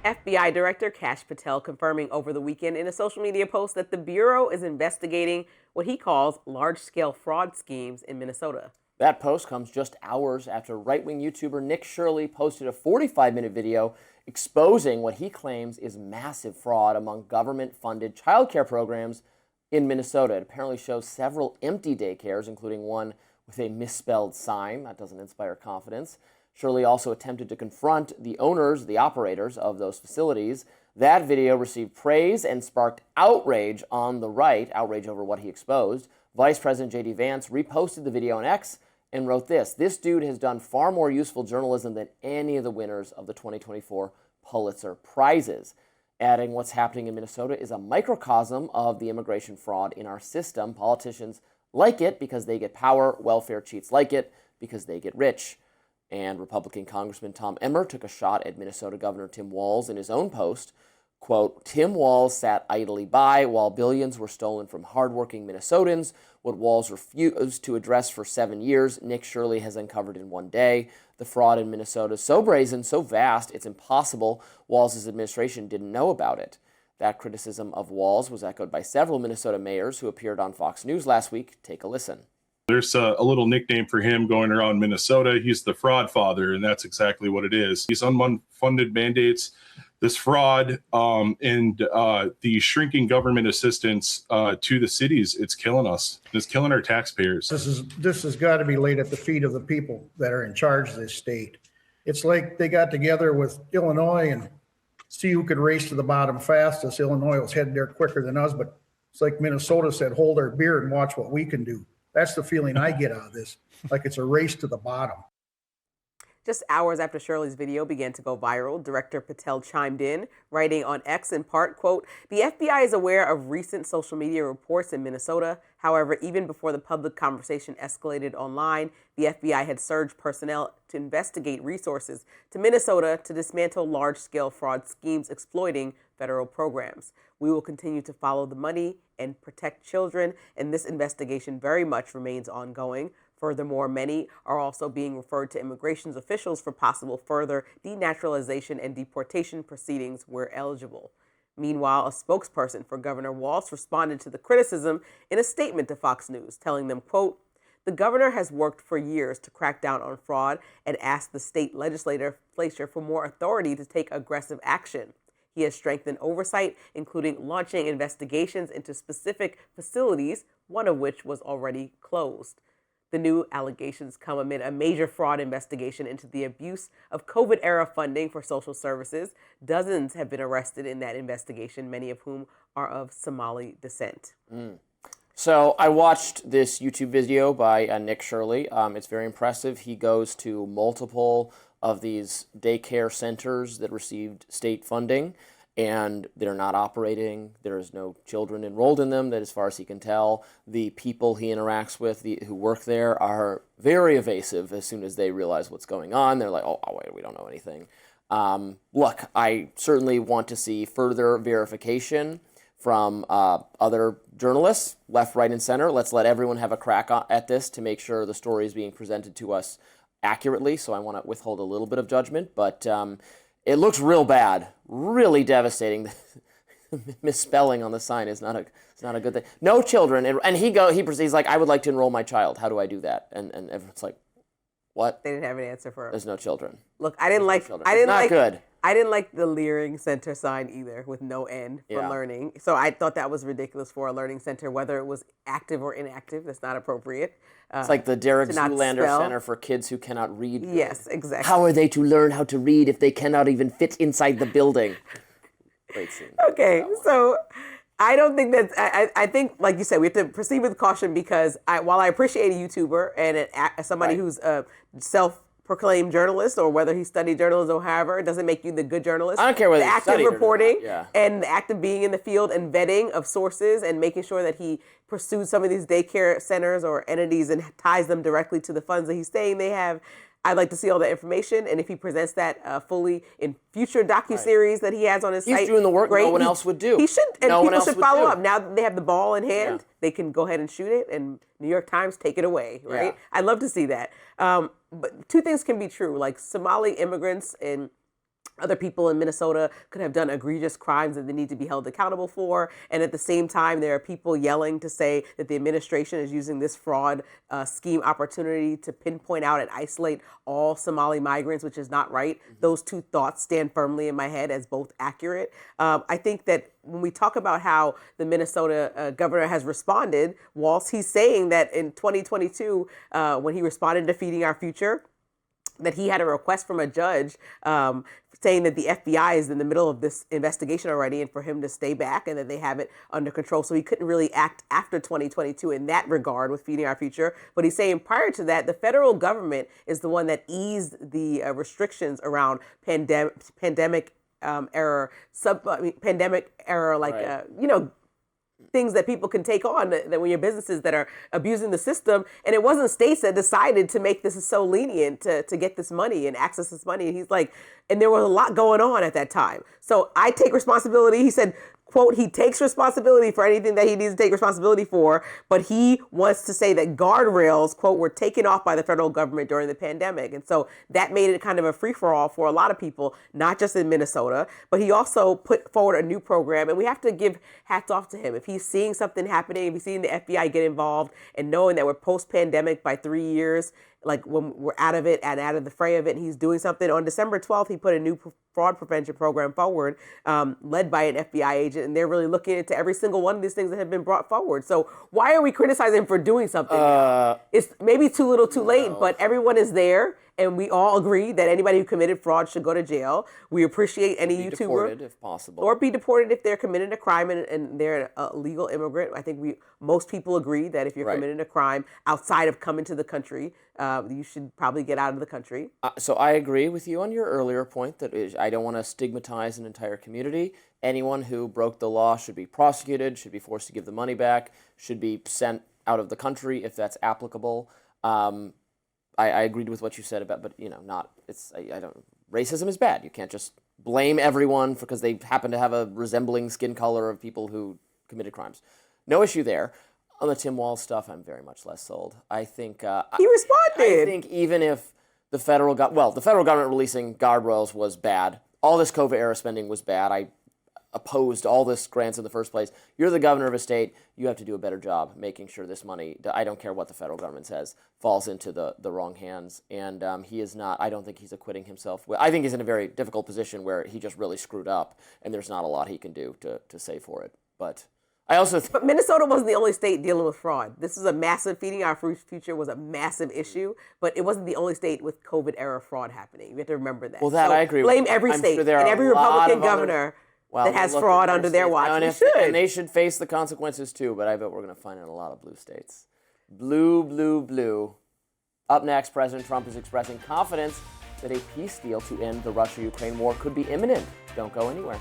FBI Director Kash Patel confirming over the weekend in a social media post that the Bureau is investigating what he calls large-scale fraud schemes in Minnesota. That post comes just hours after right-wing YouTuber Nick Shirley posted a 45-minute video exposing what he claims is massive fraud among government-funded childcare programs in Minnesota. It apparently shows several empty daycares, including one with a misspelled sign. That doesn't inspire confidence. Shirley also attempted to confront the owners, the operators of those facilities. That video received praise and sparked outrage on the right, outrage over what he exposed. Vice President J.D. Vance reposted the video on X and wrote this dude has done far more useful journalism than any of the winners of the 2024 Pulitzer Prizes. Adding, what's happening in Minnesota is a microcosm of the immigration fraud in our system. Politicians like it because they get power. Welfare cheats like it because they get rich. And Republican Congressman Tom Emmer took a shot at Minnesota Governor Tim Walz in his own post. Quote, Tim Walz sat idly by while billions were stolen from hardworking Minnesotans. What Walz refused to address for 7 years, Nick Shirley has uncovered in one day. The fraud in Minnesota is so brazen, so vast, it's impossible Walz's administration didn't know about it. That criticism of Walz was echoed by several Minnesota mayors who appeared on Fox News last week. Take a listen. There's a little nickname for him going around Minnesota. He's the fraud father, and that's exactly what it is. These unfunded mandates, this fraud, and the shrinking government assistance to the cities, it's killing us. It's killing our taxpayers. This has got to be laid at the feet of the people that are in charge of this state. It's like they got together with Illinois and see who could race to the bottom fastest. Illinois was headed there quicker than us, but it's like Minnesota said, hold our beer and watch what we can do. That's the feeling I get out of this, like it's a race to the bottom. Just hours after Shirley's video began to go viral, Director Patel chimed in, writing on X in part, quote, the FBI is aware of recent social media reports in Minnesota. However, even before the public conversation escalated online, the FBI had surged personnel to investigate resources to Minnesota to dismantle large-scale fraud schemes exploiting federal programs. We will continue to follow the money and protect children, and this investigation very much remains ongoing. Furthermore, many are also being referred to immigration officials for possible further denaturalization and deportation proceedings where eligible. Meanwhile, a spokesperson for Governor Walz responded to the criticism in a statement to Fox News, telling them, quote, the governor has worked for years to crack down on fraud and asked the state legislature for more authority to take aggressive action. He has strengthened oversight, including launching investigations into specific facilities, one of which was already closed. The new allegations come amid a major fraud investigation into the abuse of COVID-era funding for social services. Dozens have been arrested in that investigation, many of whom are of Somali descent. So I watched this YouTube video by Nick Shirley. It's very impressive. He goes to multiple of these daycare centers that received state funding, and they're not operating. There is no children enrolled in them, that as far as he can tell. The people he interacts with who work there are very evasive as soon as they realize what's going on. They're like, oh wait, we don't know anything. Look, I certainly want to see further verification from other journalists, left, right, and center. Let's let everyone have a crack at this to make sure the story is being presented to us accurately. So I want to withhold a little bit of judgment, but it looks real bad, really devastating. Misspelling on the sign is not a good thing. No children, and he proceeds like, I would like to enroll my child. How do I do that? And everyone's like, what? They didn't have an answer for him. There's no children. Look, I didn't like the Leering Center sign either, with no N for learning. So I thought that was ridiculous for a learning center, whether it was active or inactive. That's not appropriate. It's like the Derek Zoolander Center for kids who cannot read. Yes, exactly. How are they to learn how to read if they cannot even fit inside the building? Great scene. Okay, so I don't think that, I think, like you said, we have to proceed with caution because while I appreciate a YouTuber and somebody who's a self-proclaimed journalist, or whether he studied journalism or however, it doesn't make you the good journalist. I don't care whether the he studied active reporting or not. and the act of being in the field and vetting of sources and making sure that he pursues some of these daycare centers or entities and ties them directly to the funds that he's saying they have. I'd like to see all that information, and if he presents that fully in future docuseries that he has on his site, he's doing the work no one else would do. He should, and people should follow up. Now that they have the ball in hand, they can go ahead and shoot it, and New York Times take it away, right? Yeah. I'd love to see that. But two things can be true, like Somali immigrants and other people in Minnesota could have done egregious crimes that they need to be held accountable for. And at the same time, there are people yelling to say that the administration is using this fraud scheme opportunity to pinpoint out and isolate all Somali migrants, which is not right. Those two thoughts stand firmly in my head as both accurate. I think that when we talk about how the Minnesota governor has responded, Walz, he's saying that in 2022, when he responded to Feeding Our Future, that he had a request from a judge saying that the FBI is in the middle of this investigation already and for him to stay back and that they have it under control. So he couldn't really act after 2022 in that regard with Feeding Our Future. But he's saying prior to that, the federal government is the one that eased the restrictions around pandemic era, like, right. Things that people can take on, that when you're businesses that are abusing the system. And it wasn't states that decided to make this so lenient to get this money and access this money. And he's like, and there was a lot going on at that time. So I take responsibility. He said, quote, he takes responsibility for anything that he needs to take responsibility for, but he wants to say that guardrails, quote, were taken off by the federal government during the pandemic. And so that made it kind of a free-for-all for a lot of people, not just in Minnesota, but he also put forward a new program, and we have to give hats off to him. If he's seeing something happening, if he's seeing the FBI get involved and knowing that we're post-pandemic by 3 years, like when we're out of it and out of the fray of it, and he's doing something. On December 12th, he put a new fraud prevention program forward, led by an FBI agent, and they're really looking into every single one of these things that have been brought forward. So why are we criticizing him for doing something now? It's maybe too little too late, but everyone is there, and we all agree that anybody who committed fraud should go to jail. We appreciate any YouTuber. Deported if possible. Or be deported if they're committing a crime and they're a legal immigrant. I think most people agree that if you're committing a crime outside of coming to the country, you should probably get out of the country. So I agree with you on your earlier point that I don't want to stigmatize an entire community. Anyone who broke the law should be prosecuted, should be forced to give the money back, should be sent out of the country if that's applicable. I agreed with what you said about, but racism is bad. You can't just blame everyone because they happen to have a resembling skin color of people who committed crimes. No issue there. On the Tim Walz stuff, I'm very much less sold. I think he responded. I think even if the federal government releasing guardrails was bad. All this COVID era spending was bad. I opposed all this grants in the first place. You're the governor of a state. You have to do a better job making sure this money, I don't care what the federal government says, falls into the wrong hands. And he is not, I don't think he's acquitting himself. I think he's in a very difficult position where he just really screwed up and there's not a lot he can do to save for it. But I also But Minnesota wasn't the only state dealing with fraud. This is a massive, Feeding Our Future was a massive issue, but it wasn't the only state with COVID era fraud happening. You have to remember that. Well, that I agree with. Blame every state and every Republican governor that has fraud under their watch. And they should face the consequences too, but I bet we're going to find in a lot of blue states. Blue, blue, blue. Up next, President Trump is expressing confidence that a peace deal to end the Russia-Ukraine war could be imminent. Don't go anywhere.